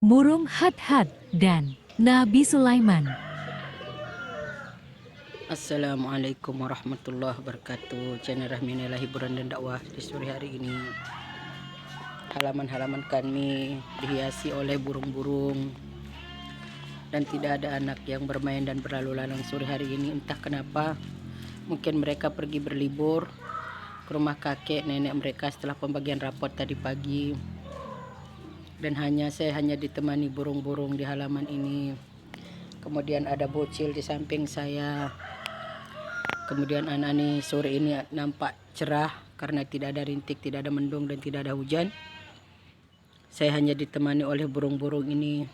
Burung Hadhad dan Nabi Sulaiman. Assalamualaikum warahmatullahi wabarakatuh. Channel Rahminillah Hiburan dan Dakwah. Di sore hari ini halaman-halaman kami dihiasi oleh burung-burung dan tidak ada anak yang bermain dan berlalu lalang sore hari ini. Entah kenapa, mungkin mereka pergi berlibur ke rumah kakek nenek mereka setelah pembagian rapot tadi pagi, dan saya hanya ditemani burung-burung di halaman ini. Kemudian ada bocil di samping saya. Kemudian anak ini sore ini nampak cerah karena tidak ada rintik, tidak ada mendung dan tidak ada hujan. Saya hanya ditemani oleh burung-burung ini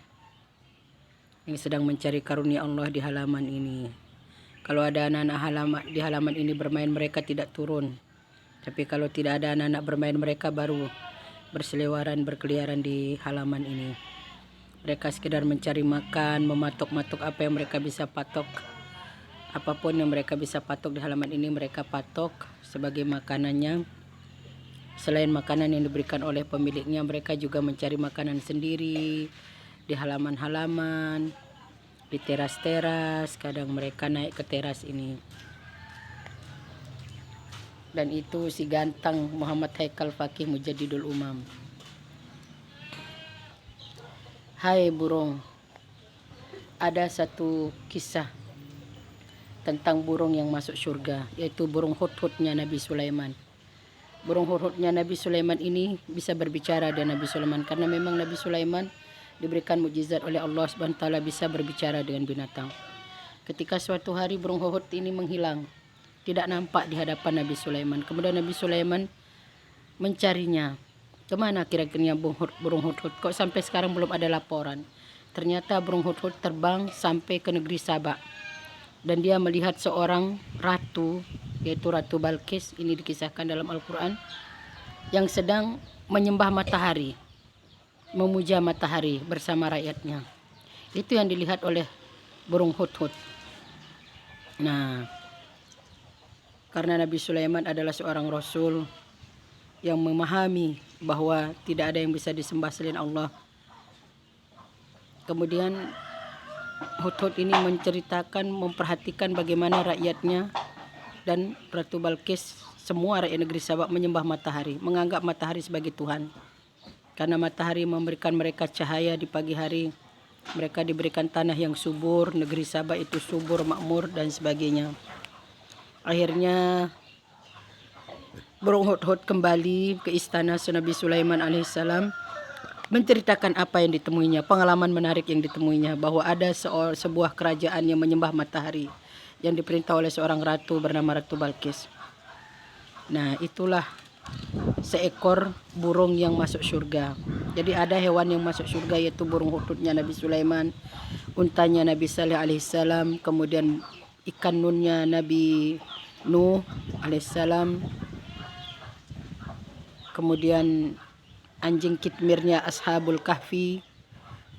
yang sedang mencari karunia Allah di halaman ini. Kalau ada anak-anak di halaman ini bermain, mereka tidak turun. Tapi kalau tidak ada anak-anak bermain, mereka baru berseliweran, berkeliaran di halaman ini. Mereka sekedar mencari makan, mematok-matok apa yang mereka bisa patok. Apapun yang mereka bisa patok di halaman ini, mereka patok sebagai makanannya. Selain makanan yang diberikan oleh pemiliknya, mereka juga mencari makanan sendiri di halaman-halaman, di teras-teras. Kadang mereka naik ke teras ini. Dan itu si ganteng Muhammad Haikal Fakih Mujadidul Umam. Hai burung, ada satu kisah tentang burung yang masuk surga, yaitu burung hudhudnya Nabi Sulaiman. Burung hudhudnya Nabi Sulaiman ini bisa berbicara dengan Nabi Sulaiman, karena memang Nabi Sulaiman diberikan mukjizat oleh Allah SWT, bisa berbicara dengan binatang. Ketika suatu hari burung hudhud ini menghilang, tidak nampak di hadapan Nabi Sulaiman. Kemudian Nabi Sulaiman mencarinya. Kemana kira-kira burung hudhud? Kok sampai sekarang belum ada laporan? Ternyata burung hudhud terbang sampai ke negeri Sabak. Dan dia melihat seorang ratu, yaitu Ratu Balqis, ini dikisahkan dalam Al-Quran, yang sedang menyembah matahari, memuja matahari bersama rakyatnya. Itu yang dilihat oleh burung hudhud. Nah, karena Nabi Sulaiman adalah seorang rasul yang memahami bahwa tidak ada yang bisa disembah selain Allah. Kemudian hudhud ini menceritakan, memperhatikan bagaimana rakyatnya dan Ratu Balqis, semua rakyat negeri Sabak menyembah matahari, menganggap matahari sebagai Tuhan. Karena matahari memberikan mereka cahaya di pagi hari, mereka diberikan tanah yang subur, negeri Sabak itu subur, makmur dan sebagainya. Akhirnya burung hudhud kembali ke istana Nabi Sulaiman alaihissalam, menceritakan apa yang ditemuinya, pengalaman menarik yang ditemuinya, bahwa ada sebuah kerajaan yang menyembah matahari yang diperintah oleh seorang ratu bernama Ratu Balqis. Nah, itulah seekor burung yang masuk surga. Jadi ada hewan yang masuk surga, yaitu burung hudhudnya Nabi Sulaiman, untanya Nabi Saleh alaihissalam, kemudian ikan nunnya Nabi Nuh alaihissalam, kemudian anjing kitmirnya Ashabul Kahfi,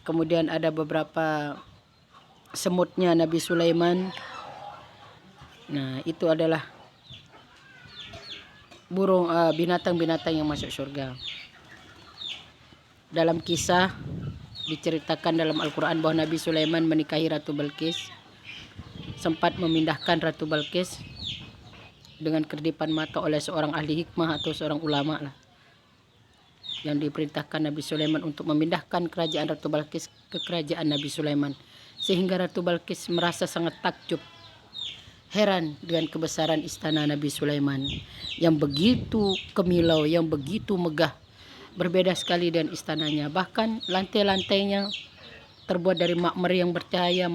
kemudian ada beberapa semutnya Nabi Sulaiman. Nah, itu adalah burung binatang-binatang yang masuk surga. Dalam kisah diceritakan dalam Al-Quran bahwa Nabi Sulaiman menikahi Ratu Balqis, sempat memindahkan Ratu Balqis dengan kedipan mata oleh seorang ahli hikmah atau seorang ulama lah, yang diperintahkan Nabi Sulaiman untuk memindahkan kerajaan Ratu Balqis ke kerajaan Nabi Sulaiman, sehingga Ratu Balqis merasa sangat takjub, heran dengan kebesaran istana Nabi Sulaiman yang begitu kemilau, yang begitu megah, berbeda sekali dengan istananya. Bahkan lantai-lantainya terbuat dari marmer yang bercahaya,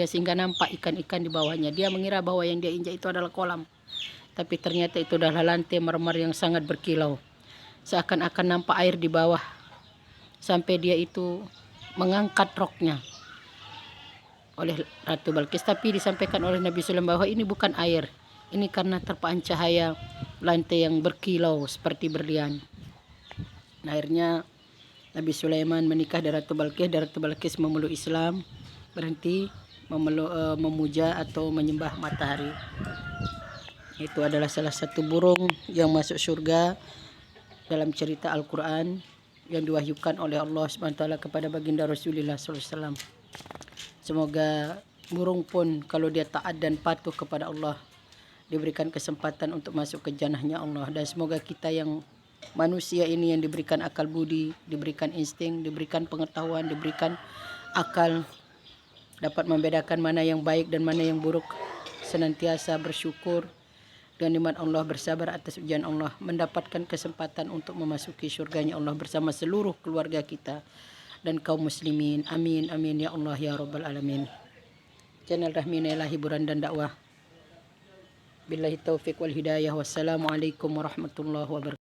sehingga nampak ikan-ikan di bawahnya. Dia mengira bahwa yang dia injak itu adalah kolam, tapi ternyata itu adalah lantai marmer yang sangat berkilau, seakan-akan nampak air di bawah, sampai dia itu mengangkat roknya oleh Ratu Balqis. Tapi disampaikan oleh Nabi Sulaiman bahwa ini bukan air, ini karena terpaan cahaya lantai yang berkilau seperti berlian. Nah, akhirnya Nabi Sulaiman menikah dengan Ratu Balqis, dan Ratu Balqis memeluk Islam, berhenti memuja atau menyembah matahari. Itu adalah salah satu burung yang masuk surga dalam cerita Al-Quran. yang diwahyukan oleh Allah SWT kepada baginda Rasulullah SAW. Semoga burung pun kalau dia taat dan patuh kepada Allah diberikan kesempatan untuk masuk ke jannahnya Allah. Dan semoga kita yang manusia ini yang diberikan akal budi, diberikan insting, diberikan pengetahuan, diberikan akal, dapat membedakan mana yang baik dan mana yang buruk, senantiasa bersyukur dengan nikmat Allah, bersabar atas ujian Allah, mendapatkan kesempatan untuk memasuki syurganya Allah bersama seluruh keluarga kita dan kaum muslimin. Amin amin ya Allah ya rabbal alamin. Channel Rahmi Naila hiburan dan dakwah. Billahi taufiq wal hidayah. Wassalamualaikum warahmatullahi wabarakatuh.